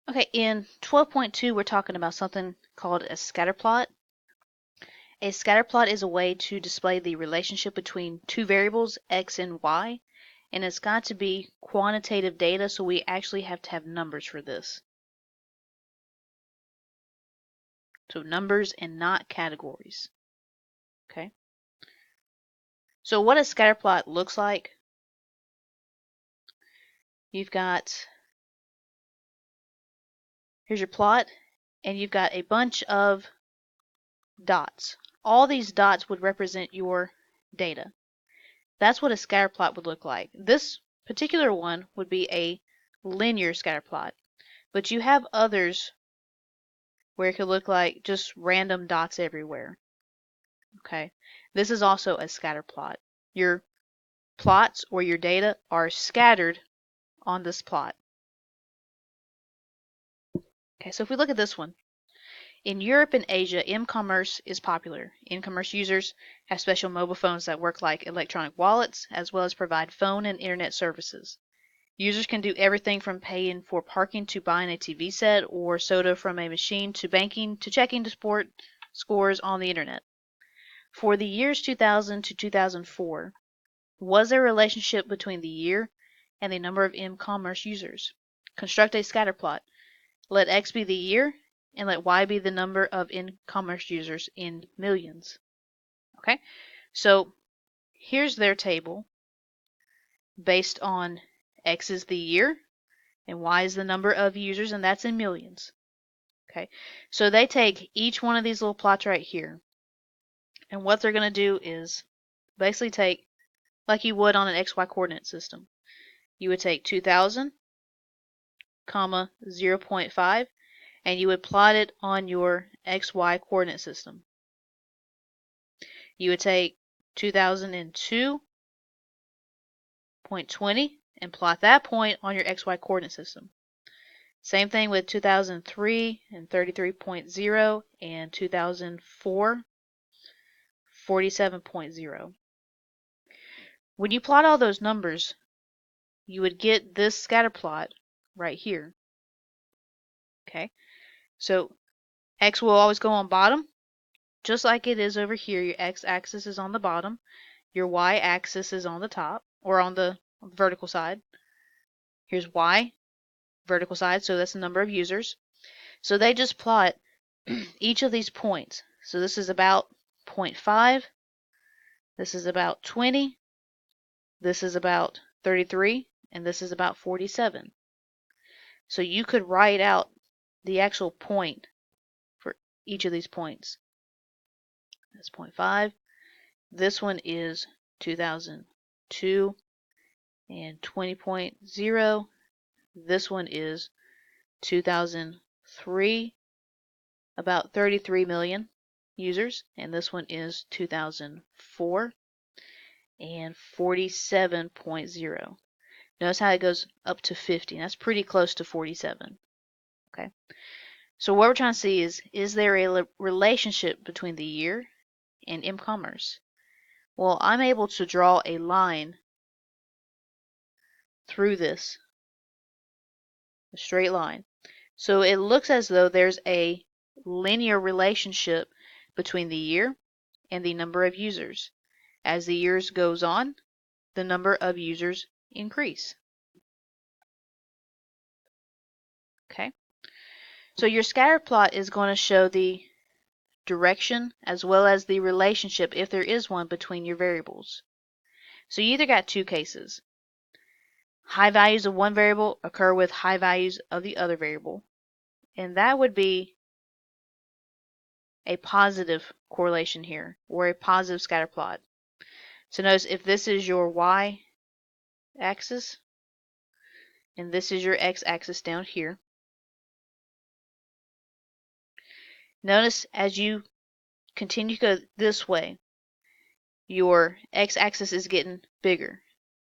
Okay, in 12.2, we're talking about something called a scatterplot. A scatterplot is a way to display the relationship between two variables, x and y, and it's got to be quantitative data, so we actually have to have numbers for this. So numbers and not categories. Okay. So what a scatterplot looks like, you've got, here's your plot, and you've got a bunch of dots. All these dots would represent your data. That's what a scatterplot would look like. This particular one would be a linear scatterplot, but you have others where it could look like just random dots everywhere. Okay, this is also a scatterplot. Your plots or your data are scattered on this plot. Okay, so if we look at this one, in Europe and Asia, m-commerce is popular. M-commerce users have special mobile phones that work like electronic wallets, as well as provide phone and internet services. Users can do everything from paying for parking to buying a TV set or soda from a machine to banking to checking to sport scores on the internet. For the years 2000 to 2004, was there a relationship between the year and the number of m-commerce users? Construct a scatterplot. Let x be the year and let y be the number of m-commerce users in millions. Okay, so here's their table based on x is the year and y is the number of users, and that's in millions. Okay, so they take each one of these little plots right here, and what they're going to do is basically take, like you would on an XY coordinate system, you would take 2000, comma 0.5, and you would plot it on your XY coordinate system. You would take 2002.20 and plot that point on your XY coordinate system. Same thing with 2003 and 33.0 and 2004, 47.0. When you plot all those numbers, you would get this scatter plot right here. Okay, so x will always go on bottom, just like it is over here. Your x-axis is on the bottom, your y-axis is on the top, or on the vertical side. Here's y, vertical side, so that's the number of users. So they just plot each of these points. So this is about 0.5, this is about 20, this is about 33, and this is about 47. So you could write out the actual point for each of these points. That's 0.5. This one is 2002 and 20.0. This one is 2003, about 33 million users, and this one is 2004 and 47.0. Notice how it goes up to 50. That's pretty close to 47. Okay. So what we're trying to see is there a relationship between the year and m-commerce? Well, I'm able to draw a line through this, a straight line. So it looks as though there's a linear relationship between the year and the number of users. As the years goes on, the number of users increase. Okay. So your scatter plot is going to show the direction as well as the relationship, if there is one, between your variables. So you either got two cases. High values of one variable occur with high values of the other variable, and that would be a positive correlation here, or a positive scatter plot. So notice if this is your y-axis, and this is your x-axis down here, notice as you continue to go this way, your x-axis is getting bigger.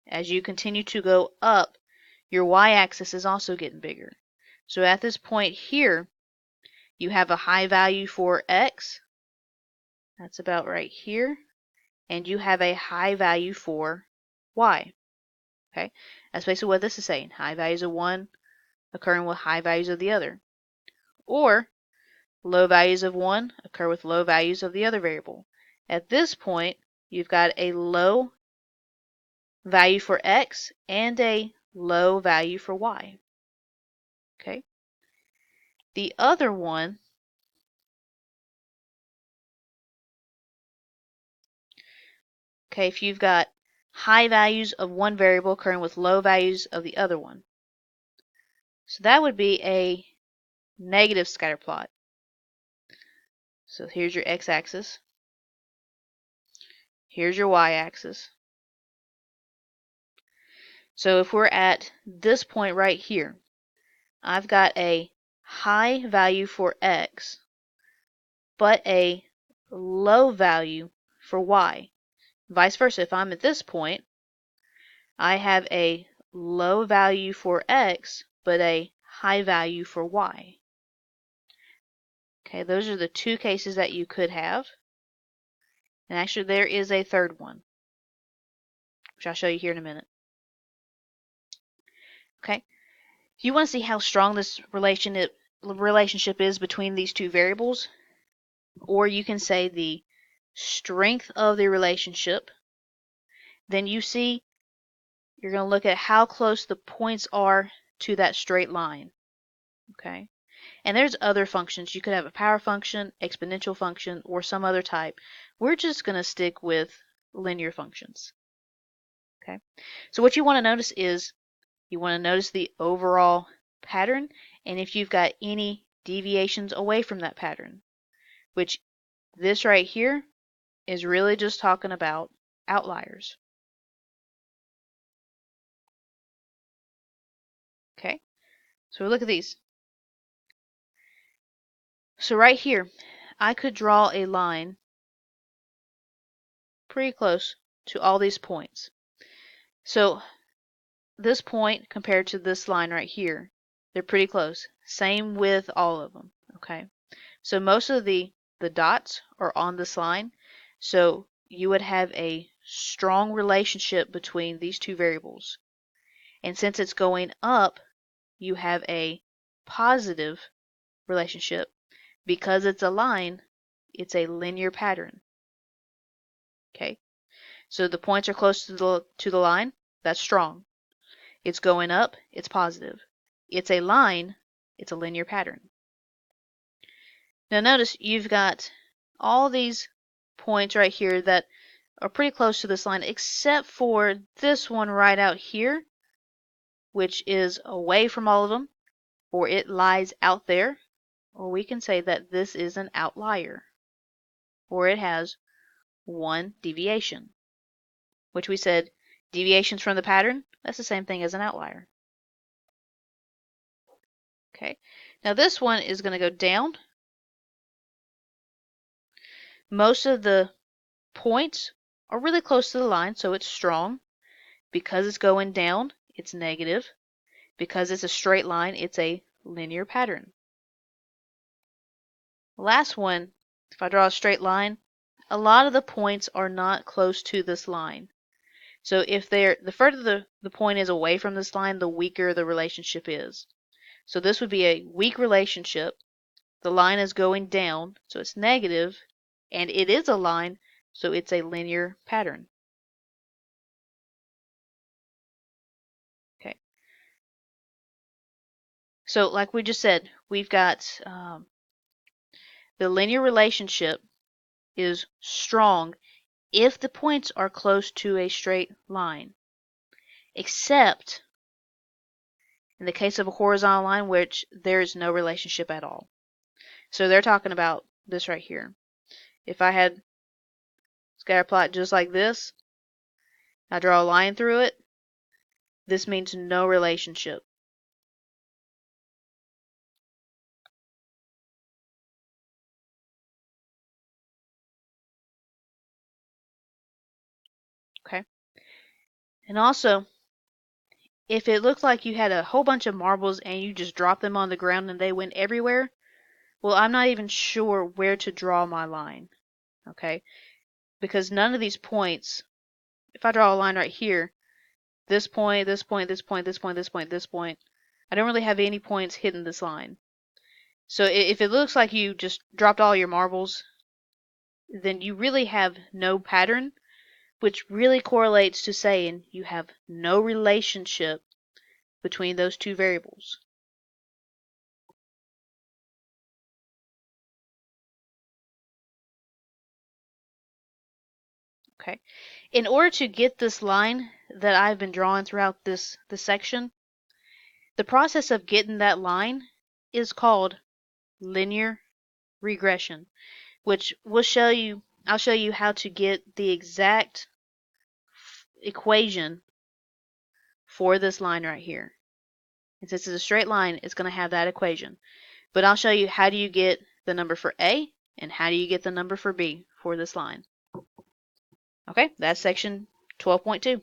As you continue to go up, your y-axis is also getting bigger. So at this point here, you have a high value for x, that's about right here, and you have a high value for y. Okay, that's basically what this is saying. High values of 1 occurring with high values of the other. Or low values of one occur with low values of the other variable. At this point, you've got a low value for x and a low value for y. Okay. The other one, okay, if you've got high values of one variable occurring with low values of the other one. So that would be a negative scatter plot. So here's your x-axis. Here's your y-axis. So if we're at this point right here, I've got a high value for x, but a low value for y. Vice versa, if I'm at this point, I have a low value for x, but a high value for y. Okay, those are the two cases that you could have. And actually, there is a third one, which I'll show you here in a minute. Okay, if you want to see how strong this relationship is between these two variables, or you can say the strength of the relationship, then you see you're going to look at how close the points are to that straight line. Okay, and there's other functions. You could have a power function, exponential function, or some other type. We're just going to stick with linear functions. Okay, so what you want to notice is you want to notice the overall pattern, and if you've got any deviations away from that pattern, which this right here is really just talking about outliers. Okay, so we look at these. So right here, I could draw a line pretty close to all these points. So this point compared to this line right here, they're pretty close. Same with all of them, okay? So most of the dots are on this line, so you would have a strong relationship between these two variables. And since it's going up, you have a positive relationship. Because it's a line, it's a linear pattern. Okay? So the points are close to the line, that's strong. It's going up, it's positive. It's a line, it's a linear pattern. Now notice you've got all these points right here that are pretty close to this line, except for this one right out here, which is away from all of them, or it lies out there, or we can say that this is an outlier, or it has one deviation, which we said deviations from the pattern, that's the same thing as an outlier. Okay, now this one is going to go down. Most of the points are really close to the line, so it's strong. Because it's going down, it's negative. Because it's a straight line, it's a linear pattern. Last one, if I draw a straight line, a lot of the points are not close to this line. So if the further the point is away from this line, the weaker the relationship is. So this would be a weak relationship. The line is going down, so it's negative, and it is a line, so it's a linear pattern. Okay. So like we just said, we've got the linear relationship is strong if the points are close to a straight line, except in the case of a horizontal line, which there is no relationship at all. So they're talking about this right here. If I had Scatterplot just like this, I draw a line through it, this means no relationship. Okay. And also, if it looked like you had a whole bunch of marbles and you just dropped them on the ground and they went everywhere, well, I'm not even sure where to draw my line. Okay? Because none of these points, if I draw a line right here, this point, this point, this point, this point, this point, this point, I don't really have any points hitting this line. So if it looks like you just dropped all your marbles, then you really have no pattern, which really correlates to saying you have no relationship between those two variables. Okay. In order to get this line that I've been drawing throughout this section, the process of getting that line is called linear regression, which I'll show you how to get the exact equation for this line right here. And since it's a straight line, it's going to have that equation. But I'll show you how do you get the number for A and how do you get the number for B for this line. Okay, that's section 12.2.